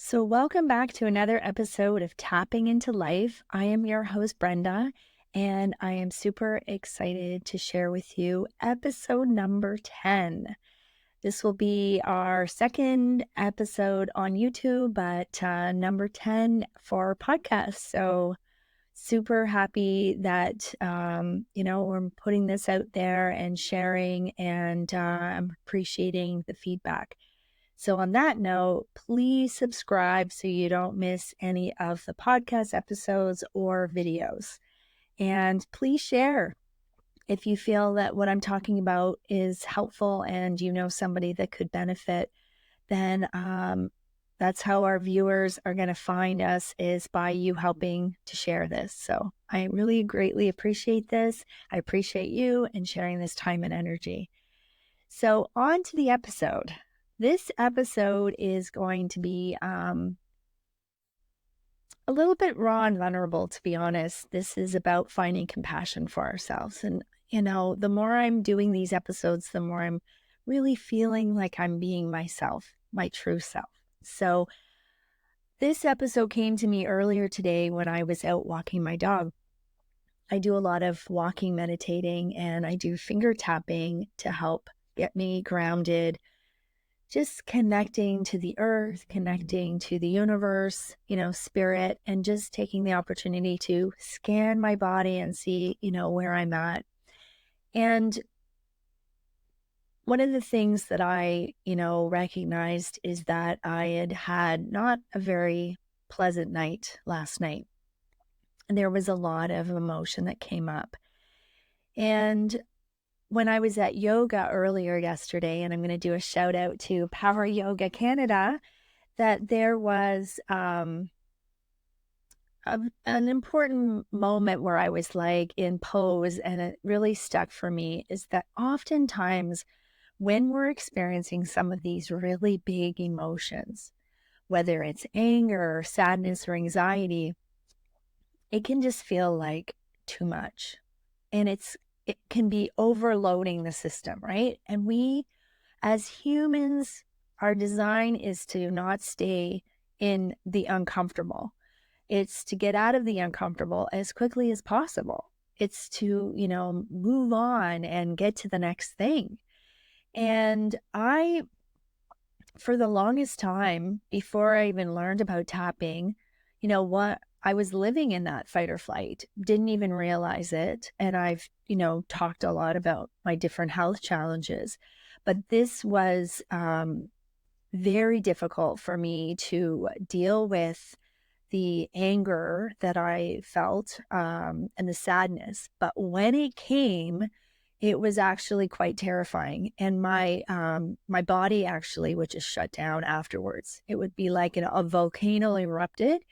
So, welcome back to another episode of Tapping into Life. I am your host, Brenda, and I am super excited to share with you episode number 10. This will be our second episode on YouTube, but number 10 for our podcast. So, super happy that, we're putting this out there and sharing, and I'm appreciating the feedback. So, on that note, please subscribe so you don't miss any of the podcast episodes or videos. And please share if you feel that what I'm talking about is helpful and you know somebody that could benefit. Then that's how our viewers are going to find us, is by you helping to share this. So I really greatly appreciate this. I appreciate you and sharing this time and energy. So on to the episode. This episode is going to be a little bit raw and vulnerable, to be honest. This is about finding compassion for ourselves. And, the more I'm doing these episodes, the more I'm really feeling like I'm being myself, my true self. So this episode came to me earlier today when I was out walking my dog. I do a lot of walking, meditating, and I do finger tapping to help get me grounded, just connecting to the earth, connecting to the universe, spirit, and just taking the opportunity to scan my body and see, where I'm at. And one of the things that I, recognized is that I had not a very pleasant night last night. And there was a lot of emotion that came up. And when I was at yoga earlier yesterday, and I'm going to do a shout out to Power Yoga Canada, that there was an important moment where I was like in pose, and it really stuck for me, is that oftentimes when we're experiencing some of these really big emotions, whether it's anger or sadness or anxiety, it can just feel like too much. And it can be overloading the system, right? And we, as humans, our design is to not stay in the uncomfortable. It's to get out of the uncomfortable as quickly as possible. It's to, move on and get to the next thing. And for the longest time, before I even learned about tapping, what I was living in that fight or flight, didn't even realize it. And I've, talked a lot about my different health challenges, but this was very difficult for me to deal with the anger that I felt and the sadness. But when it came, it was actually quite terrifying. And my body actually would just shut down afterwards. It would be like a volcano erupted.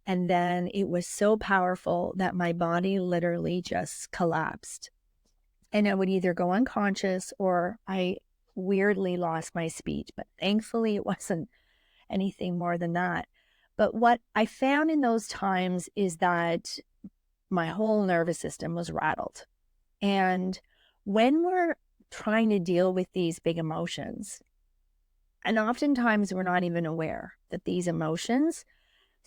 And then it was so powerful that my body literally just collapsed. And I would either go unconscious or I weirdly lost my speech. But thankfully, it wasn't anything more than that. But what I found in those times is that my whole nervous system was rattled. And when we're trying to deal with these big emotions, and oftentimes we're not even aware that these emotions,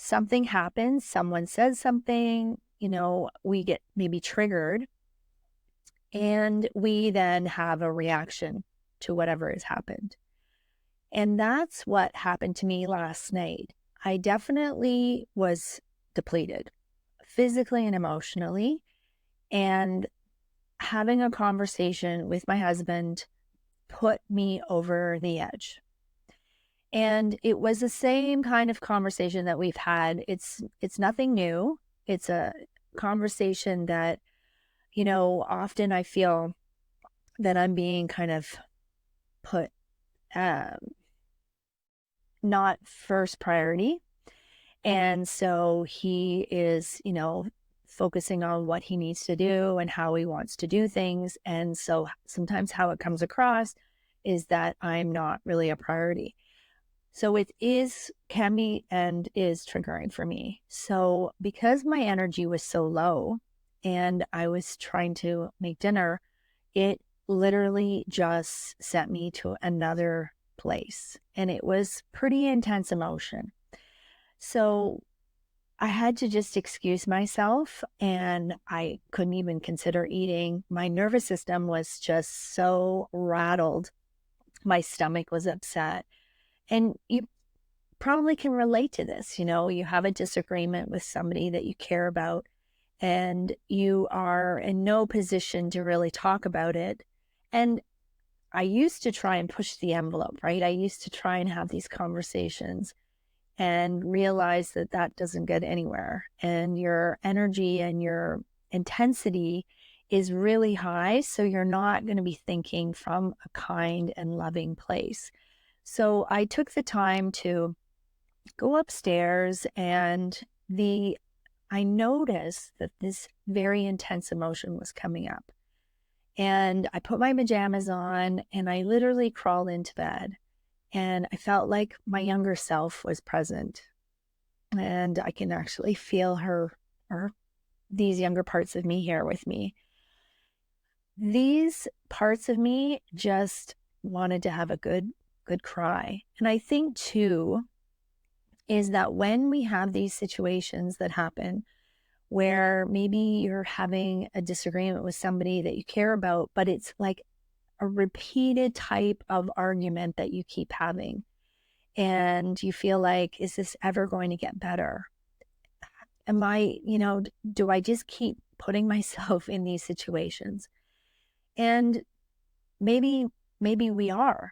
something happens, someone says something, we get maybe triggered, and we then have a reaction to whatever has happened. And that's what happened to me last night. I definitely was depleted physically and emotionally, and having a conversation with my husband put me over the edge. And it was the same kind of conversation that we've had. It's nothing new. It's a conversation that, often I feel that I'm being kind of put not first priority. And so he is, focusing on what he needs to do and how he wants to do things. And so sometimes how it comes across is that I'm not really a priority. So can be and is triggering for me. So because my energy was so low and I was trying to make dinner, it literally just sent me to another place. And it was pretty intense emotion. So I had to just excuse myself and I couldn't even consider eating. My nervous system was just so rattled. My stomach was upset. And you probably can relate to this. You have a disagreement with somebody that you care about, and you are in no position to really talk about it. And I used to try and push the envelope, right? I used to try and have these conversations and realize that that doesn't get anywhere. And your energy and your intensity is really high. So you're not going to be thinking from a kind and loving place. So I took the time to go upstairs, and I noticed that this very intense emotion was coming up. And I put my pajamas on and I literally crawled into bed, and I felt like my younger self was present. And I can actually feel her, or these younger parts of me here with me. These parts of me just wanted to have a good cry. And I think too, is that when we have these situations that happen where maybe you're having a disagreement with somebody that you care about, but it's like a repeated type of argument that you keep having, and you feel like, is this ever going to get better? Do I just keep putting myself in these situations? And maybe, maybe we are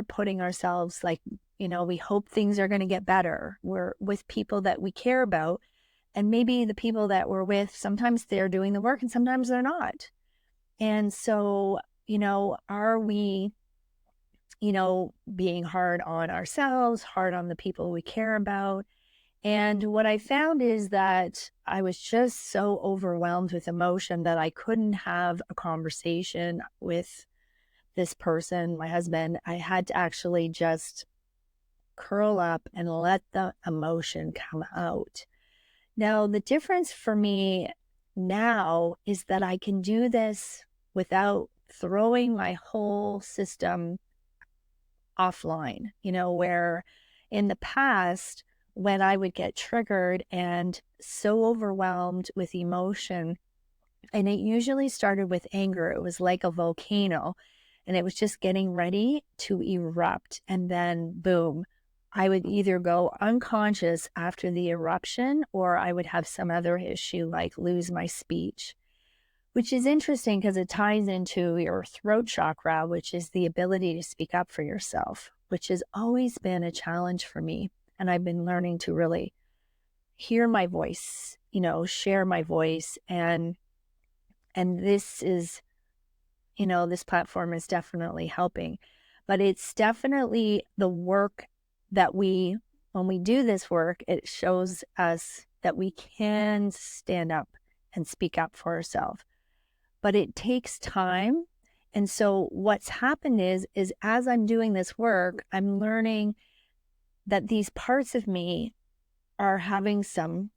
putting ourselves, like, we hope things are going to get better. We're with people that we care about. And maybe the people that we're with, sometimes they're doing the work and sometimes they're not. And so, are we, being hard on ourselves, hard on the people we care about? And what I found is that I was just so overwhelmed with emotion that I couldn't have a conversation with this person, my husband. I had to actually just curl up and let the emotion come out. Now, the difference for me now is that I can do this without throwing my whole system offline, where in the past, when I would get triggered and so overwhelmed with emotion, and it usually started with anger, it was like a volcano and it was just getting ready to erupt. And then boom, I would either go unconscious after the eruption, or I would have some other issue like lose my speech, which is interesting because it ties into your throat chakra, which is the ability to speak up for yourself, which has always been a challenge for me. And I've been learning to really hear my voice, share my voice. And this is, this platform is definitely helping. But it's definitely the work that when we do this work, it shows us that we can stand up and speak up for ourselves. But it takes time. And so what's happened is as I'm doing this work, I'm learning that these parts of me are having some,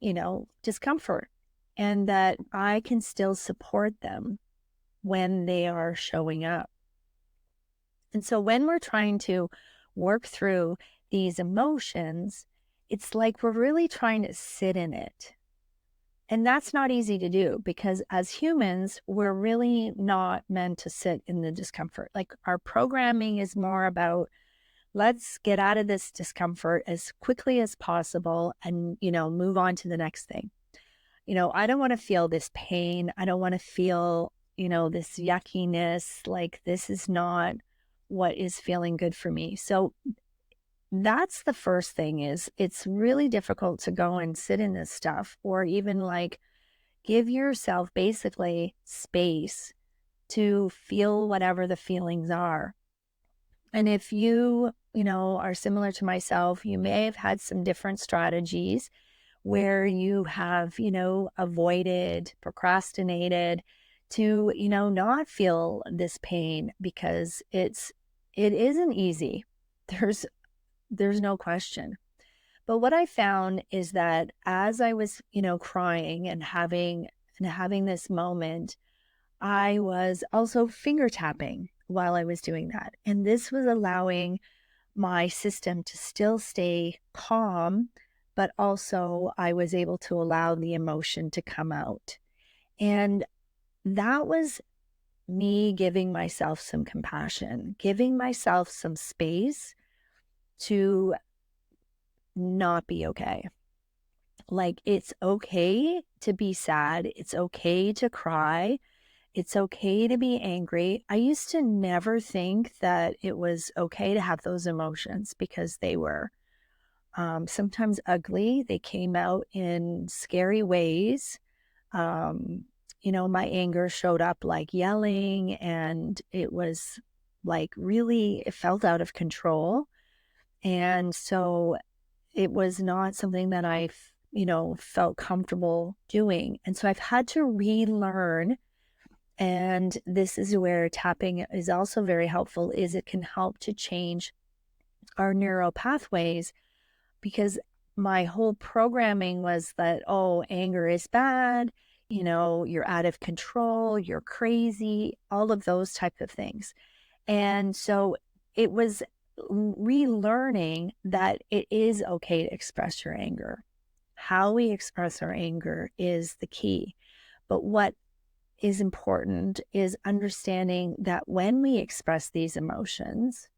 discomfort, and that I can still support them when they are showing up. And so when we're trying to work through these emotions, it's like we're really trying to sit in it. And that's not easy to do, because as humans, we're really not meant to sit in the discomfort. Like, our programming is more about, let's get out of this discomfort as quickly as possible and, move on to the next thing. I don't want to feel this pain. I don't want to feel, this yuckiness. Like, this is not what is feeling good for me. So that's the first thing. Is it's really difficult to go and sit in this stuff, or even like give yourself basically space to feel whatever the feelings are. And if you, are similar to myself, you may have had some different strategies where you have, avoided, procrastinated to, not feel this pain, because it isn't easy. There's no question. But what I found is that as I was, crying and having this moment, I was also finger tapping while I was doing that. And this was allowing my system to still stay calm, but also I was able to allow the emotion to come out. And that was me giving myself some compassion, giving myself some space to not be okay. Like, it's okay to be sad. It's okay to cry. It's okay to be angry. I used to never think that it was okay to have those emotions because they were sometimes ugly. They came out in scary ways. Um, my anger showed up like yelling, and it was like really, it felt out of control. And so it was not something that felt comfortable doing. And so I've had to relearn. And this is where tapping is also very helpful, is it can help to change our neural pathways, because my whole programming was that, oh, anger is bad, you're out of control, you're crazy, all of those type of things. And so it was relearning that it is okay to express your anger. How we express our anger is the key. But what is important is understanding that when we express these emotions,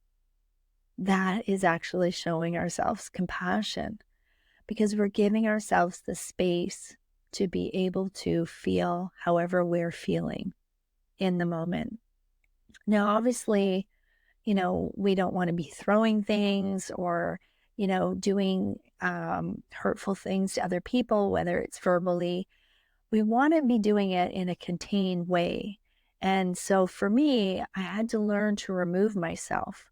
that is actually showing ourselves compassion, because we're giving ourselves the space to be able to feel however we're feeling in the moment. Now, obviously, we don't want to be throwing things or, doing hurtful things to other people, whether it's verbally. We want to be doing it in a contained way. And so for me, I had to learn to remove myself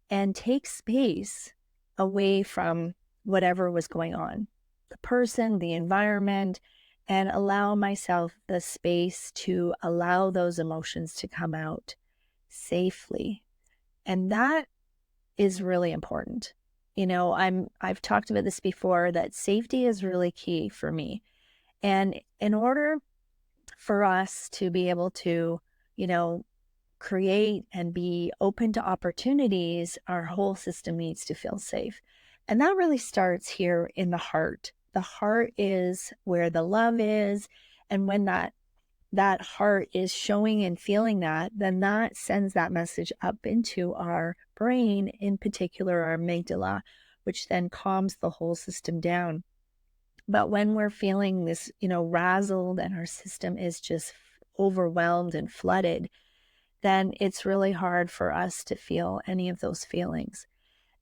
and take space away from whatever was going on, the person, the environment, and allow myself the space to allow those emotions to come out safely. And that is really important. I've talked about this before, that safety is really key for me. And in order for us to be able to, create and be open to opportunities, our whole system needs to feel safe. And that really starts here in the heart. The heart is where the love is. And when that heart is showing and feeling that, then that sends that message up into our brain, in particular our amygdala, which then calms the whole system down. But when we're feeling this, razzled, and our system is just overwhelmed and flooded, then it's really hard for us to feel any of those feelings.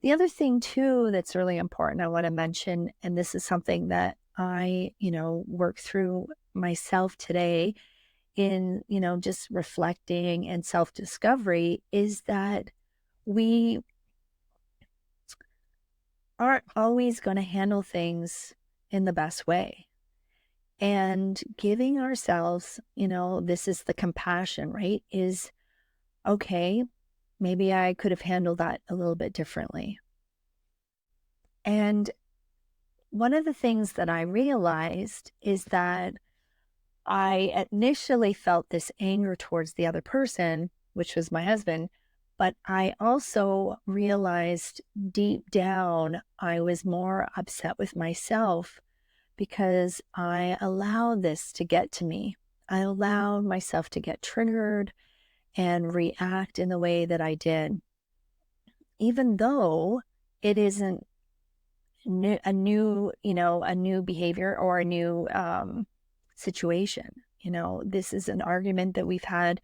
The other thing too that's really important I want to mention, and this is something that I, work through myself today in, just reflecting and self-discovery, is that we aren't always going to handle things in the best way. And giving ourselves, this is the compassion, right? Is, okay, maybe I could have handled that a little bit differently. And one of the things that I realized is that I initially felt this anger towards the other person, which was my husband, but I also realized deep down I was more upset with myself because I allowed this to get to me. I allowed myself to get triggered and react in the way that I did, even though it isn't a new behavior or a new situation. This is an argument that we've had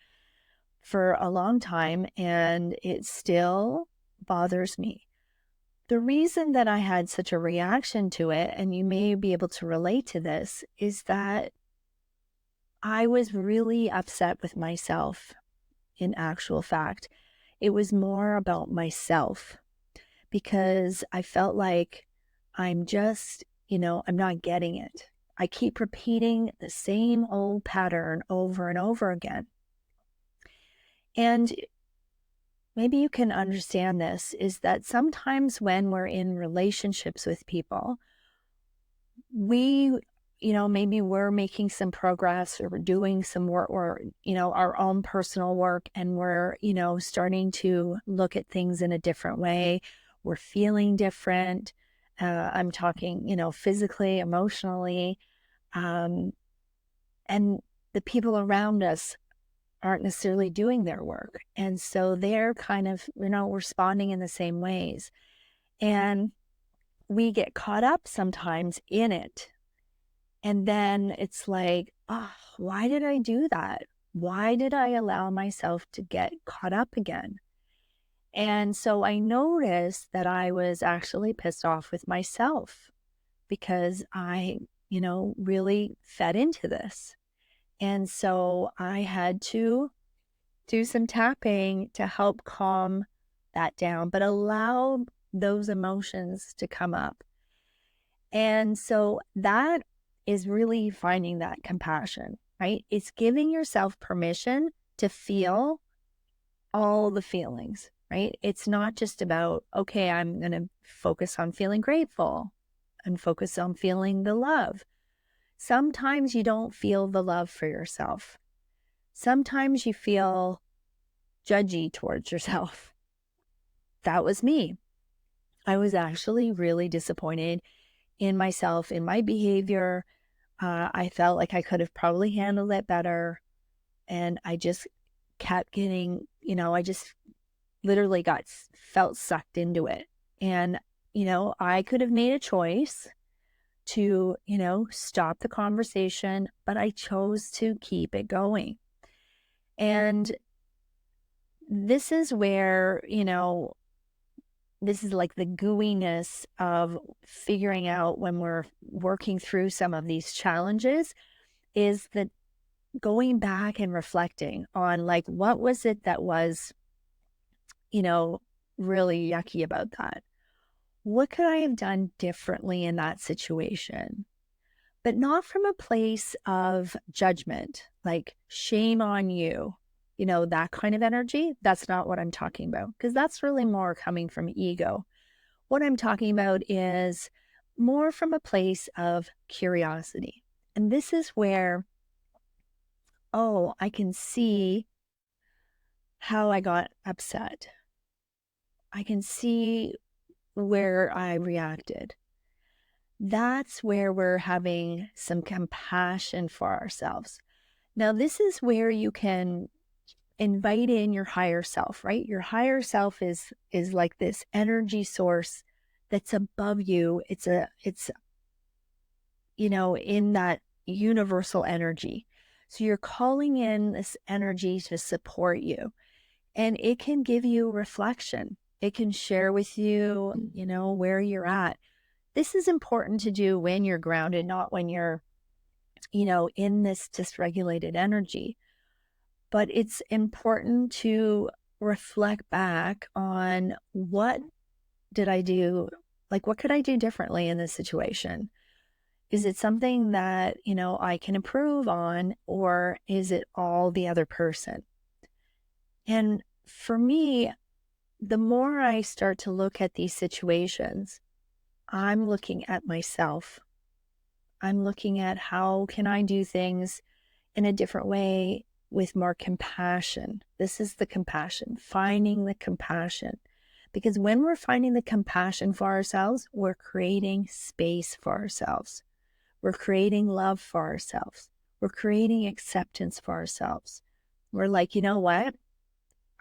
for a long time, and it still bothers me. The reason that I had such a reaction to it, and you may be able to relate to this, is that I was really upset with myself. In actual fact, it was more about myself, because I felt like I'm just, I'm not getting it. I keep repeating the same old pattern over and over again. And maybe you can understand this, is that sometimes when we're in relationships with people, we, maybe we're making some progress, or we're doing some work, or, our own personal work, and we're, starting to look at things in a different way. We're feeling different. I'm talking, physically, emotionally, um, and the people around us aren't necessarily doing their work. And so they're kind of, responding in the same ways. And we get caught up sometimes in it. And then it's like, oh, why did I do that? Why did I allow myself to get caught up again? And so I noticed that I was actually pissed off with myself because I, really fed into this. And so I had to do some tapping to help calm that down, but allow those emotions to come up. And so that is really finding that compassion, right? It's giving yourself permission to feel all the feelings, right? It's not just about, okay, I'm going to focus on feeling grateful and focus on feeling the love. Sometimes you don't feel the love for yourself. Sometimes you feel judgy towards yourself. That was me. I was actually really disappointed in myself, in my behavior. I felt like I could have probably handled it better. And I just kept getting, I just literally felt sucked into it. And, I could have made a choice to, stop the conversation, but I chose to keep it going. And this is where, this is like the gooiness of figuring out when we're working through some of these challenges, is that going back and reflecting on like, what was it that was, really yucky about that? What could I have done differently in that situation? But not from a place of judgment, like shame on you, that kind of energy. That's not what I'm talking about, because that's really more coming from ego. What I'm talking about is more from a place of curiosity. And this is where, oh, I can see how I got upset. I can see where I reacted. That's where we're having some compassion for ourselves. Now, this is where you can invite in your higher self, right? Your higher self is like this energy source that's above you. It's in that universal energy. So you're calling in this energy to support you, and it can give you reflection. It can share with you, where you're at. This is important to do when you're grounded, not when you're, in this dysregulated energy. But it's important to reflect back on, what did I do? Like, what could I do differently in this situation? Is it something that, I can improve on, or is it all the other person? And for me, the more I start to look at these situations, I'm looking at myself. I'm looking at how can I do things in a different way with more compassion. This is the compassion, finding the compassion. Because when we're finding the compassion for ourselves, we're creating space for ourselves. We're creating love for ourselves. We're creating acceptance for ourselves. We're like, you know what?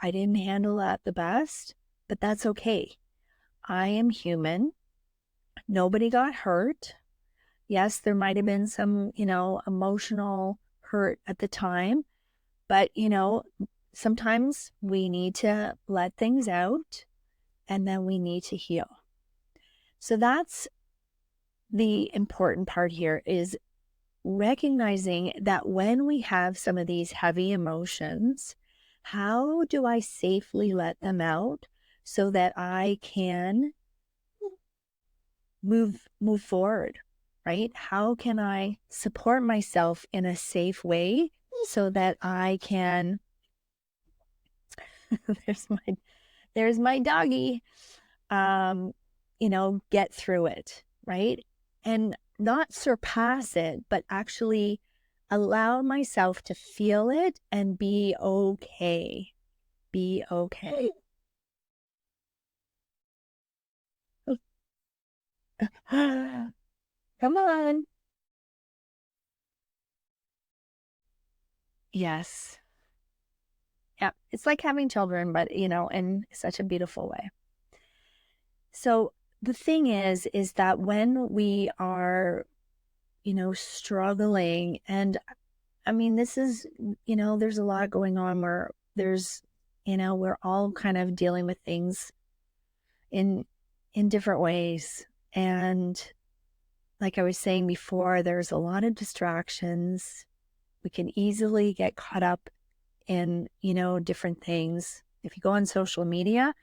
I didn't handle that the best, but that's okay. I am human. Nobody got hurt. Yes, there might have been some, emotional hurt at the time, but, sometimes we need to let things out, and then we need to heal. So that's the important part here, is recognizing that when we have some of these heavy emotions, how do I safely let them out so that I can move forward, right? How can I support myself in a safe way so that I can there's my doggy, get through it, right? And not surpass it, but actually allow myself to feel it and be okay. Be okay. Come on. Yes. Yeah. It's like having children, but, in such a beautiful way. So the thing is that when we are, struggling, and I mean, this is, there's a lot going on where we're all kind of dealing with things in different ways. And like I was saying before, there's a lot of distractions. We can easily get caught up in, different things. If you go on social media,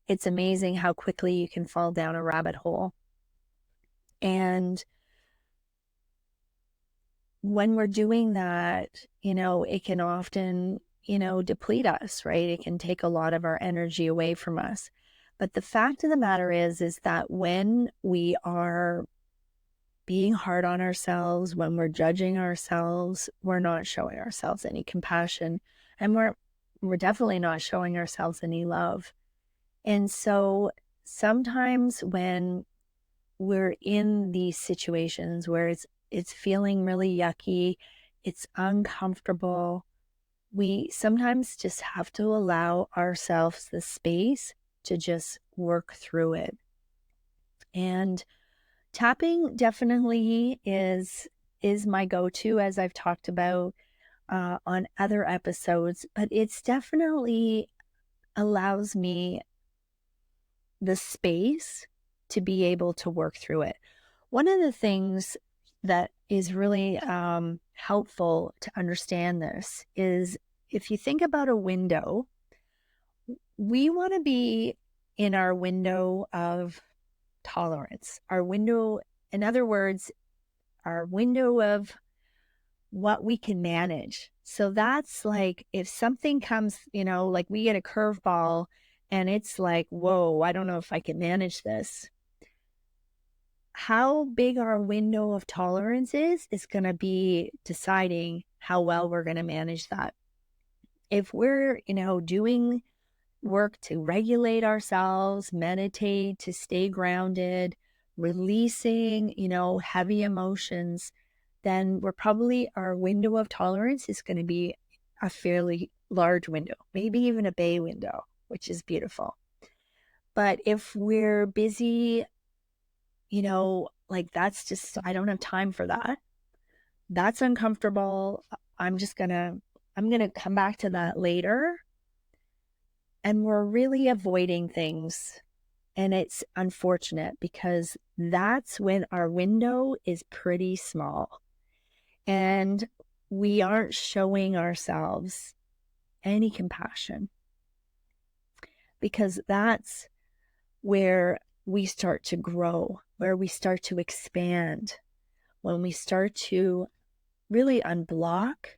it's amazing how quickly you can fall down a rabbit hole. And when we're doing that, it can often, deplete us, right? It can take a lot of our energy away from us. But the fact of the matter is that when we are being hard on ourselves, when we're judging ourselves, we're not showing ourselves any compassion, and we're definitely not showing ourselves any love. And so sometimes when we're in these situations where it's feeling really yucky, it's uncomfortable, we sometimes just have to allow ourselves the space to just work through it. And tapping definitely is my go-to, as I've talked about on other episodes, but it's definitely allows me the space to be able to work through it. One of the things that is really helpful to understand this is, if you think about a window, we want to be in our window of tolerance. Our window, in other words, our window of what we can manage. So that's like if something comes, like we get a curveball and it's like, whoa, I don't know if I can manage this. How big our window of tolerance is going to be deciding how well we're going to manage that. If we're, doing work to regulate ourselves, meditate, to stay grounded, releasing, heavy emotions, then our window of tolerance is going to be a fairly large window, maybe even a bay window, which is beautiful. But if we're busy, like that's just, I don't have time for that. That's uncomfortable. I'm going to come back to that later. And we're really avoiding things. And it's unfortunate because that's when our window is pretty small and we aren't showing ourselves any compassion, because that's where we start to grow, where we start to expand, when we start to really unblock,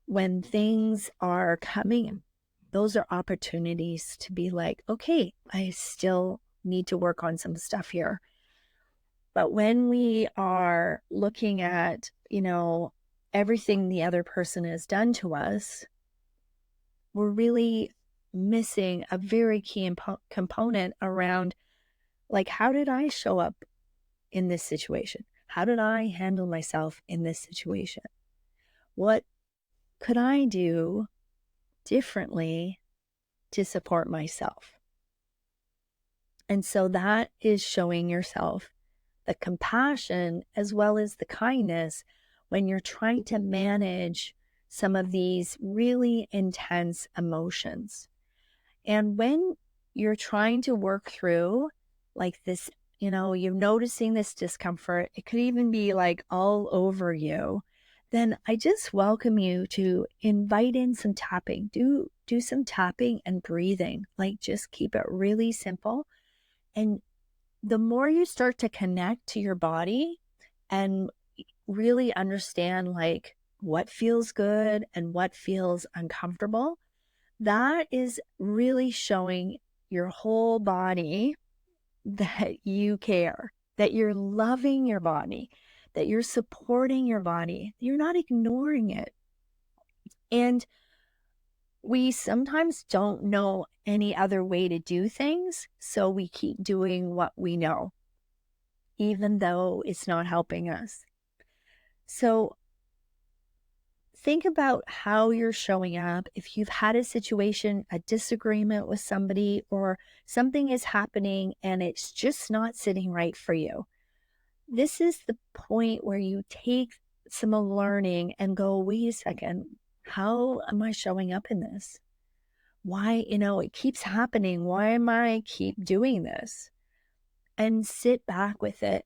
when things are coming. Those are opportunities to be like, okay, I still need to work on some stuff here. But when we are looking at, everything the other person has done to us, we're really missing a very key component around, like, how did I show up in this situation? How did I handle myself in this situation? What could I do differently to support myself? And so that is showing yourself the compassion as well as the kindness when you're trying to manage some of these really intense emotions. And when you're trying to work through like this, you're noticing this discomfort, it could even be like all over you, then I just welcome you to invite in some tapping. Do some tapping and breathing. Like, just keep it really simple. And the more you start to connect to your body and really understand like what feels good and what feels uncomfortable, that is really showing your whole body that you care, that you're loving your body, that you're supporting your body, you're not ignoring it. And we sometimes don't know any other way to do things, so we keep doing what we know. even though it's not helping us. So think about how you're showing up. If you've had a situation, a disagreement with somebody, or something is happening and it's just not sitting right for you, this is the point where you take some learning and go, wait a second, how am I showing up in this? Why, it keeps happening. Why am I keep doing this? And sit back with it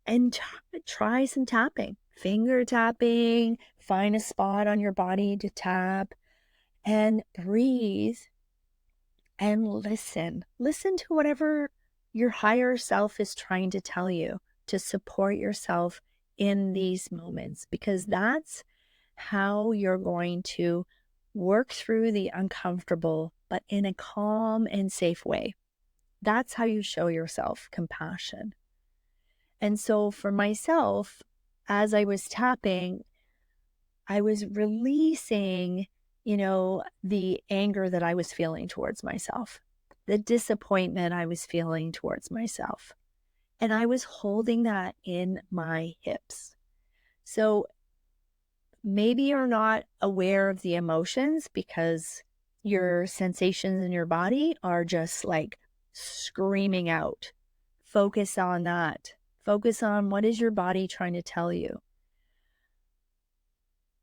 and try some tapping, finger tapping, find a spot on your body to tap and breathe and listen. Listen to whatever your higher self is trying to tell you to support yourself in these moments, because that's how you're going to work through the uncomfortable, but in a calm and safe way. That's how you show yourself compassion. And so for myself, as I was tapping, I was releasing, the anger that I was feeling towards myself, the disappointment I was feeling towards myself. And I was holding that in my hips. So maybe you're not aware of the emotions because your sensations in your body are just like screaming out. Focus on that. Focus on what is your body trying to tell you.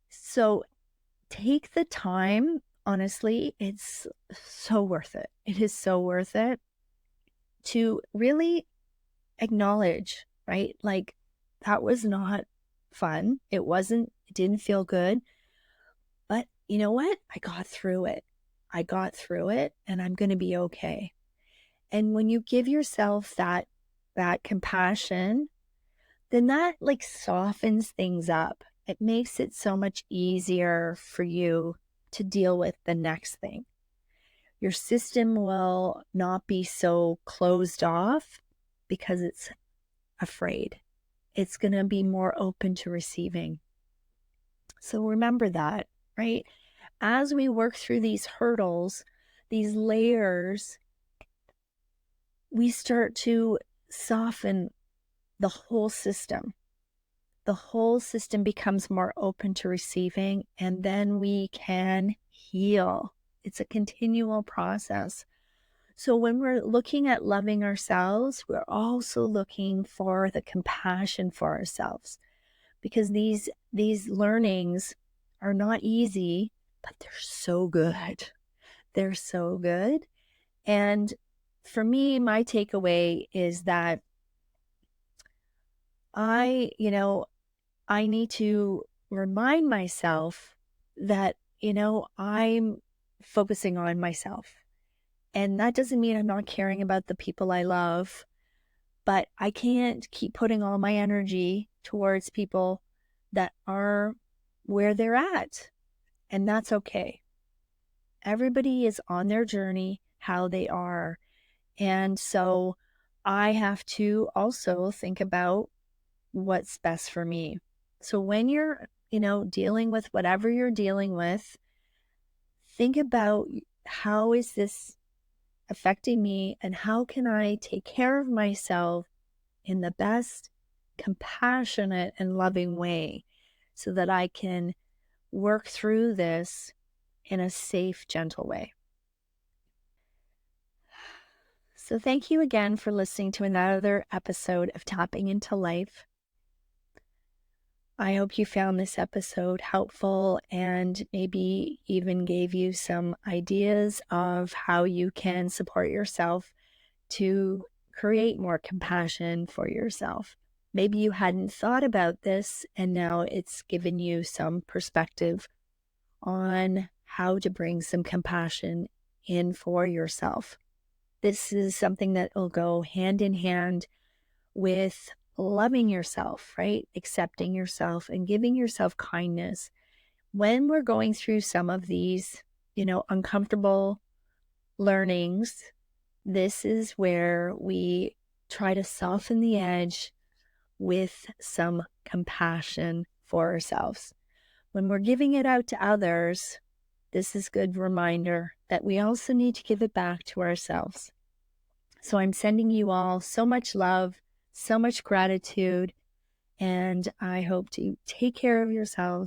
So take the time. Honestly, it's so worth it. It is so worth it to really acknowledge, right? Like, that was not fun. It didn't feel good. But you know what? I got through it. I got through it and I'm going to be okay. And when you give yourself that compassion, then that like softens things up. It makes it so much easier for you to deal with the next thing. Your system will not be so closed off because it's afraid. It's going to be more open to receiving. So remember that, right? As we work through these hurdles, these layers, we start to soften the whole system. The whole system becomes more open to receiving, and then we can heal. It's a continual process. So when we're looking at loving ourselves, we're also looking for the compassion for ourselves, because these learnings are not easy, but they're so good. They're so good. And for me, my takeaway is that I need to remind myself that, I'm focusing on myself. And that doesn't mean I'm not caring about the people I love, but I can't keep putting all my energy towards people that are where they're at. And that's okay. Everybody is on their journey, how they are. And so I have to also think about what's best for me. So when you're, dealing with whatever you're dealing with, think about how is this affecting me and how can I take care of myself in the best, compassionate, and loving way so that I can work through this in a safe, gentle way. So thank you again for listening to another episode of Tapping into Life. I hope you found this episode helpful and maybe even gave you some ideas of how you can support yourself to create more compassion for yourself. Maybe you hadn't thought about this and now it's given you some perspective on how to bring some compassion in for yourself. This is something that will go hand in hand with loving yourself, right? Accepting yourself and giving yourself kindness. When we're going through some of these, uncomfortable learnings, this is where we try to soften the edge with some compassion for ourselves. When we're giving it out to others, this is a good reminder that we also need to give it back to ourselves. So I'm sending you all so much love, So much gratitude, and I hope to take care of yourself